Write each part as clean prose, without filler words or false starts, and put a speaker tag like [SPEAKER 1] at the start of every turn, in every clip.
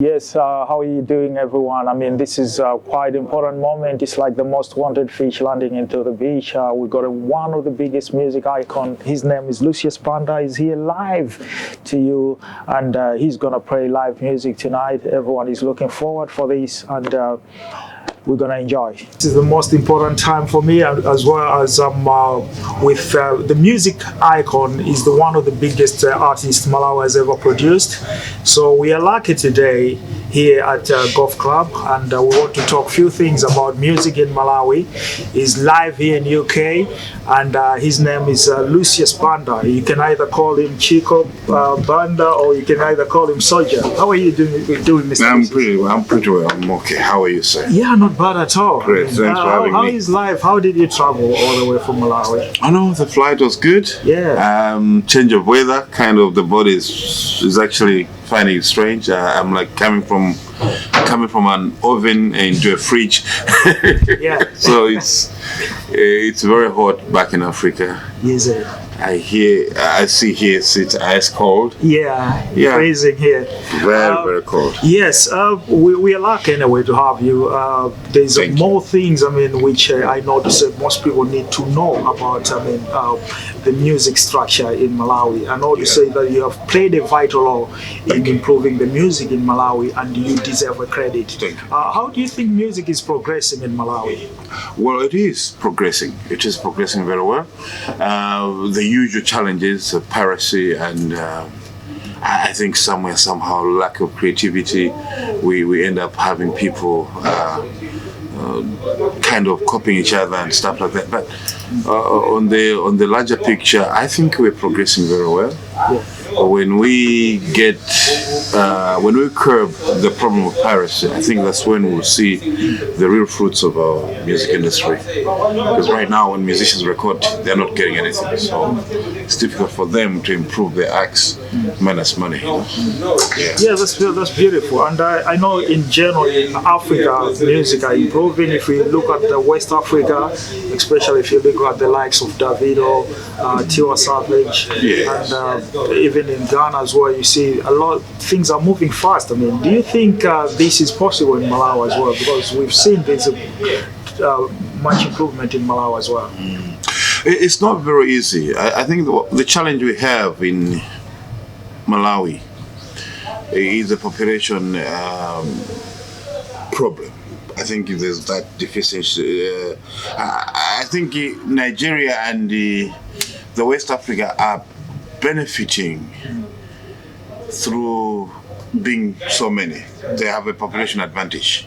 [SPEAKER 1] Yes, how are you doing, everyone? I mean, this is quite important moment. It's like the most wanted fish landing into the beach. We got one of the biggest music icon. His name is Lucius Banda. Is here live to you, and he's gonna play live music tonight. Everyone is looking forward for this, and we're gonna enjoy. This is the most important time for me, as well as with the music icon is the one of the biggest artists Malawi has ever produced. So we are lucky today here at Golf Club, and we want to talk a few things about music in Malawi. He's live here in UK, and his name is Lucius Banda. You can either call him Chico Banda, or you can either call him Soldier. How are you doing Mr.
[SPEAKER 2] I'm pretty well. I'm okay. How are you, sir?
[SPEAKER 1] Yeah, not bad at all.
[SPEAKER 2] Great. Thanks for having me.
[SPEAKER 1] How is life? How did you travel all the way from Malawi?
[SPEAKER 2] I know the flight was good.
[SPEAKER 1] Yeah.
[SPEAKER 2] Change of weather, kind of the body is actually finding it strange. I'm like coming from an oven into a fridge.
[SPEAKER 1] Yeah.
[SPEAKER 2] So it's very hot back in Africa.
[SPEAKER 1] Is it?
[SPEAKER 2] I see here it's ice cold.
[SPEAKER 1] Yeah.
[SPEAKER 2] Yeah.
[SPEAKER 1] Freezing here.
[SPEAKER 2] Very cold.
[SPEAKER 1] Yes, we are lucky anyway to have you. There's more things, which I notice that most people need to know about, the music structure in Malawi. And all to say that you have played a vital role in improving the music in Malawi, and you deserve a credit.
[SPEAKER 2] Thank you.
[SPEAKER 1] How do you think music is progressing in Malawi?
[SPEAKER 2] Well, it is progressing. It is progressing very well. The usual challenges of piracy and I think somehow lack of creativity. We end up having people kind of copying each other and stuff like that. But on the larger picture, I think we're progressing very well.
[SPEAKER 1] Yeah.
[SPEAKER 2] When we curb the problem of piracy, I think that's when we'll see the real fruits of our music industry. Because right now, when musicians record, they're not getting anything. So it's difficult for them to improve their acts minus money.
[SPEAKER 1] Yeah, that's beautiful. And I know in general in Africa, music are improving. If we look at the West Africa, especially if you look at the likes of Davido, Tiwa Savage,
[SPEAKER 2] Yes.
[SPEAKER 1] and even in Ghana as well, you see a lot of things are moving fast. Do you think this is possible in Malawi as well? Because we've seen there's much improvement in Malawi as well.
[SPEAKER 2] It's not very easy. I think the challenge we have in Malawi is the population problem. I think there's that deficiency. I think Nigeria and the West Africa are benefiting through being so many. They have a population advantage.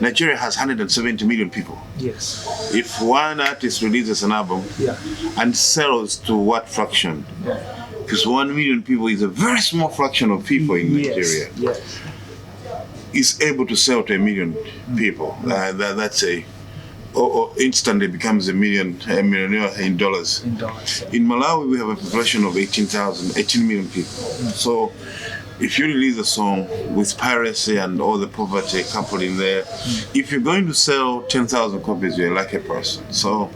[SPEAKER 2] Nigeria has 170 million people.
[SPEAKER 1] Yes.
[SPEAKER 2] If one artist releases an album and sells to what fraction? Because 1 million people is a very small fraction of people in Nigeria.
[SPEAKER 1] Yes.
[SPEAKER 2] Is able to sell to 1 million people. That's instantly becomes a millionaire in dollars. In Malawi, we have a population of 18 million people. So if you release a song with piracy and all the poverty coupled in there, if you're going to sell 10,000 copies, you're a lucky person. So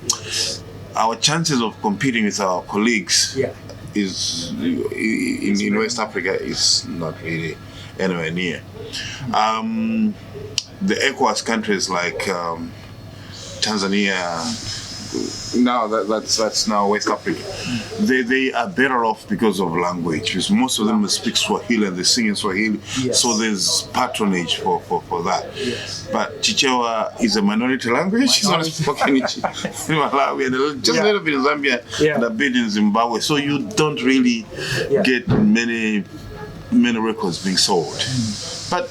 [SPEAKER 2] our chances of competing with our colleagues is in West Africa is not really anywhere near. The ECOWAS countries like Tanzania, now that's now West Africa. They are better off because of language, because most of them speak Swahili and they sing in Swahili. So there's patronage for that. But Chichewa is a minority language. It's not spoken in Malawi and just a little bit in Zambia and a bit in Zimbabwe. So you don't really get many records being sold. But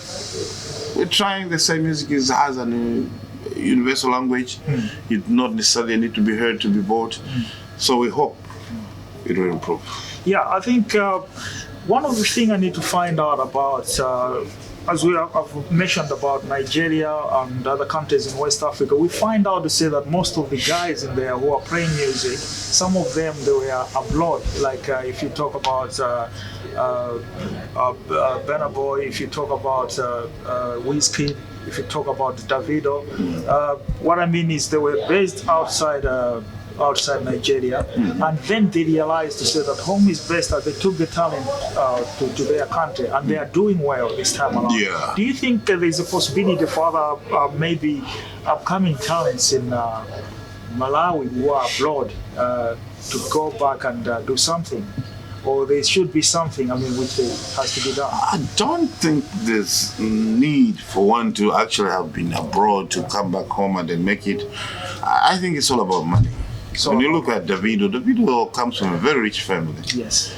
[SPEAKER 2] we're trying. The same music has an universal language. It not necessarily need to be heard to be bought. So we hope it will improve. Yeah,
[SPEAKER 1] I think one of the things I need to find out about, as we have mentioned about Nigeria and other countries in West Africa, we find out to say that most of the guys in there who are playing music, some of them they were abroad. Like if you talk about Burna Boy, if you talk about Wizkid, if you talk about Davido, what I mean is they were based outside outside Nigeria, and then they realized to say that home is best, that they took the talent to their country, and they are doing well this time around.
[SPEAKER 2] Yeah.
[SPEAKER 1] Do you think there's a possibility for other maybe upcoming talents in Malawi who are abroad to go back and do something? Or there should be something, I mean, which has to be done?
[SPEAKER 2] I don't think there's need for one to actually have been abroad to come back home and then make it. I think it's all about money. So when you look at Davido comes from a very rich family.
[SPEAKER 1] Yes.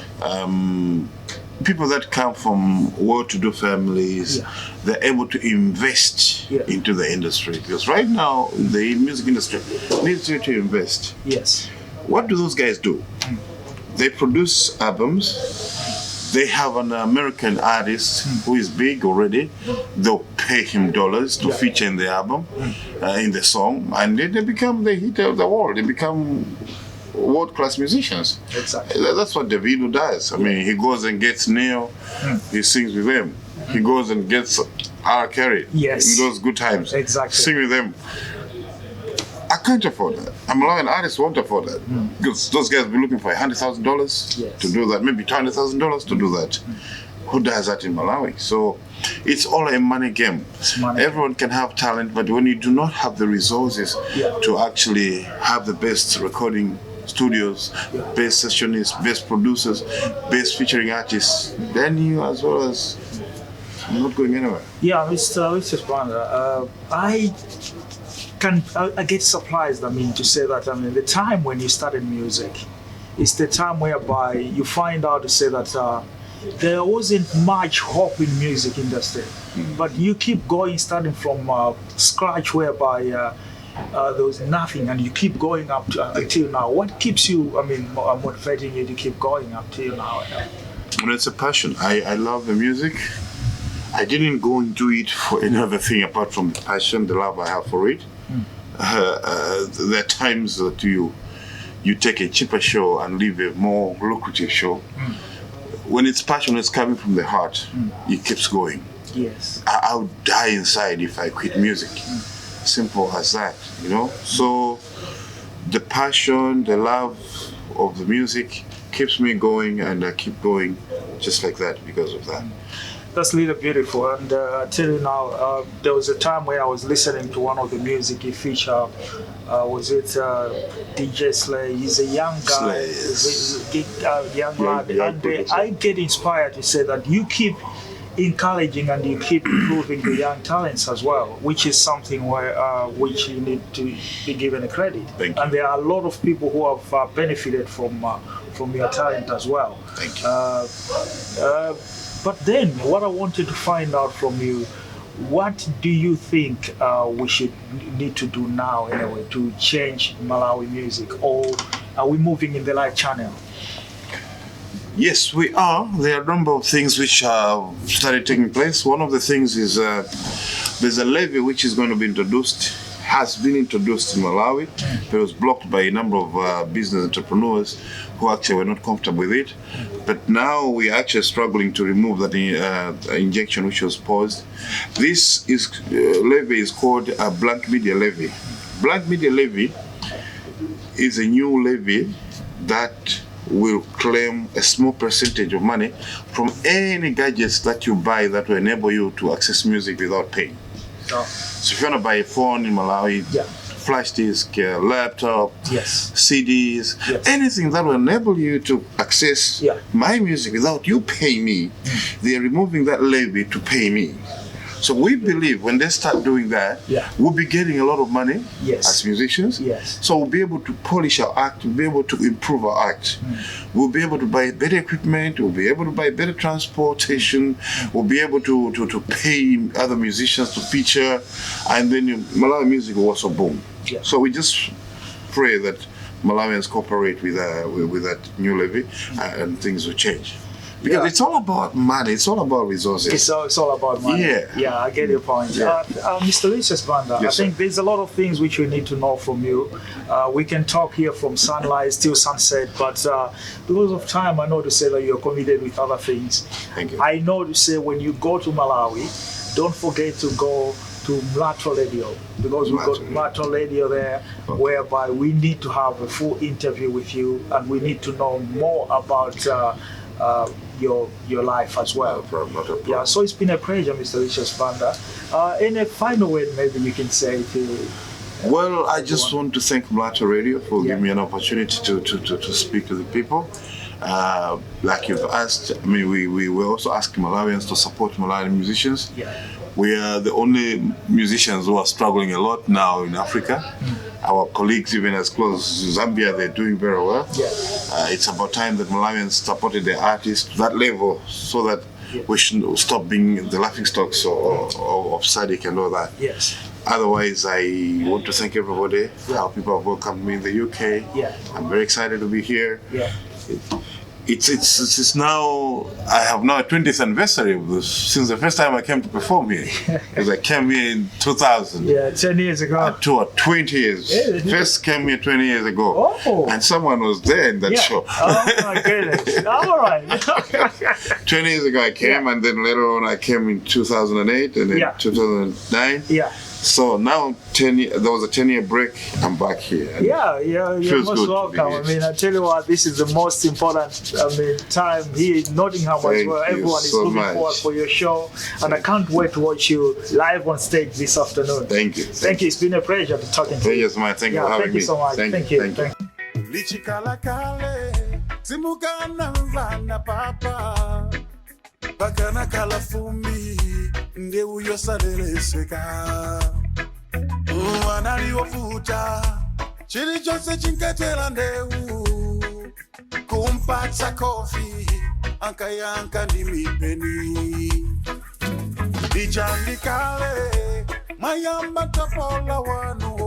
[SPEAKER 2] People that come from well-to-do families, they're able to invest into the industry. Because right now, the music industry needs you to invest.
[SPEAKER 1] Yes.
[SPEAKER 2] What do those guys do? They produce albums. They have an American artist who is big already. They'll pay him dollars to feature in the album, in the song, and then they hit the world. They become world-class musicians.
[SPEAKER 1] Exactly.
[SPEAKER 2] That's what Davido does. I mean, he goes and gets Neil, he sings with them. He goes and gets R. Kelly in those good times.
[SPEAKER 1] Exactly.
[SPEAKER 2] Sing with them. I can't afford that. I'm an artist won't afford that. Because those guys will be looking for $100,000 to do that, maybe $200,000 to do that. Who does that in Malawi? So it's all a money game. Everyone can have talent, but when you do not have the resources to actually have the best recording studios, best sessionists, best producers, best featuring artists, then you as well as not going anywhere.
[SPEAKER 1] Yeah, Mr. Banda, I get surprised, I mean, to say that, I mean, the time when you started music is the time whereby you find out to say that there wasn't much hope in music industry, but you keep going, starting from scratch, whereby there was nothing, and you keep going up until now. What keeps you, I mean, motivating you to keep going up till now?
[SPEAKER 2] Well, it's a passion. I love the music. I didn't go and do it for any other thing apart from the passion, the love I have for it. There are times that you take a cheaper show and leave a more lucrative show. When it's passion, it's coming from the heart. It keeps going.
[SPEAKER 1] Yes.
[SPEAKER 2] I would die inside if I quit music. Simple as that, you know. So the passion, the love of the music keeps me going, and I keep going just like that because of that.
[SPEAKER 1] That's really beautiful, and I tell you now, there was a time where I was listening to one of the music he featured. Was it DJ Slay? He's a young guy, young lad, and I get inspired to say that you keep encouraging and you keep improving the young talents as well, which is something where which you need to be given a credit.
[SPEAKER 2] Thank you.
[SPEAKER 1] And there are a lot of people who have benefited from your talent as well.
[SPEAKER 2] Thank you.
[SPEAKER 1] But then, what I wanted to find out from you, what do you think we should need to do now, anyway, to change Malawi music, or are we moving in the right channel?
[SPEAKER 2] Yes, we are. There are a number of things which have started taking place. One of the things is there's a levy which is going to be introduced, has been introduced in Malawi. It was blocked by a number of business entrepreneurs who actually were not comfortable with it. But now we are actually struggling to remove that injection which was paused. This levy is called a blank media levy. Blank media levy is a new levy that will claim a small percentage of money from any gadgets that you buy that will enable you to access music without paying. So if you want to buy a phone in Malawi, flash disk, laptop, CDs, anything that will enable you to access my music without you paying me, they are removing that levy to pay me. So we believe when they start doing that, we'll be getting a lot of money as musicians. So we'll be able to polish our act, we'll be able to improve our act. We'll be able to buy better equipment, we'll be able to buy better transportation, we'll be able to pay other musicians to feature, and then Malawi music will also boom. So we just pray that Malawians cooperate with that new levy and things will change. Because it's all about money, it's all about resources.
[SPEAKER 1] It's all about money. Yeah, I get your point. Mr. Lucius Banda, I think there's a lot of things which we need to know from you. We can talk here from sunrise till sunset, but because of time, I know to say that you're committed with other things.
[SPEAKER 2] Thank you.
[SPEAKER 1] I know to say when you go to Malawi, don't forget to go to Mlatho Radio, because we've got Mlatho Radio there, whereby we need to have a full interview with you, and we need to know more about your life as well.
[SPEAKER 2] Not a problem.
[SPEAKER 1] Yeah, so it's been a pleasure, Mr. Lucius Banda. In a final word, maybe you can say to.
[SPEAKER 2] Well, I just want to thank Mlatho Radio for giving me an opportunity to speak to the people. Like you've asked, I mean, we were also asking Malawians to support Malawian musicians.
[SPEAKER 1] Yeah.
[SPEAKER 2] We are the only musicians who are struggling a lot now in Africa. Our colleagues, even as close as Zambia, they're doing very well.
[SPEAKER 1] Yeah.
[SPEAKER 2] It's about time that Malawians supported their artists to that level, so that we should stop being the laughingstocks of SADC and all that.
[SPEAKER 1] Yes.
[SPEAKER 2] Otherwise, I want to thank everybody for how people have welcomed me in the UK.
[SPEAKER 1] Yeah.
[SPEAKER 2] I'm very excited to be here.
[SPEAKER 1] Yeah.
[SPEAKER 2] It's now, I have now a 20th anniversary of this, since the first time I came to perform here. Because I came here in 2000.
[SPEAKER 1] Yeah, 10 years ago.
[SPEAKER 2] 20 years. First came here 20 years ago.
[SPEAKER 1] Oh.
[SPEAKER 2] And someone was there in that show.
[SPEAKER 1] Oh my goodness. All right.
[SPEAKER 2] 20 years ago I came, and then later on I came in 2008 and then 2009.
[SPEAKER 1] Yeah.
[SPEAKER 2] So now there was a 10-year break. I'm back here.
[SPEAKER 1] You're most welcome. I mean, I tell you what, this is the most important time here in Nottingham as well. Everyone is looking forward for your show, and I can't wait to watch you live on stage this afternoon.
[SPEAKER 2] Thank you.
[SPEAKER 1] Thank you. It's been a pleasure talking to you.
[SPEAKER 2] Thank you for having me.
[SPEAKER 1] Thank you so much. Thank you.
[SPEAKER 3] Bakana kala fumi nde uyo saleleseka anali wafuta chili chose chinketela ndeu kumpatsa kofi ankayanka ndimipeni ijandikale mayamba tapola wanu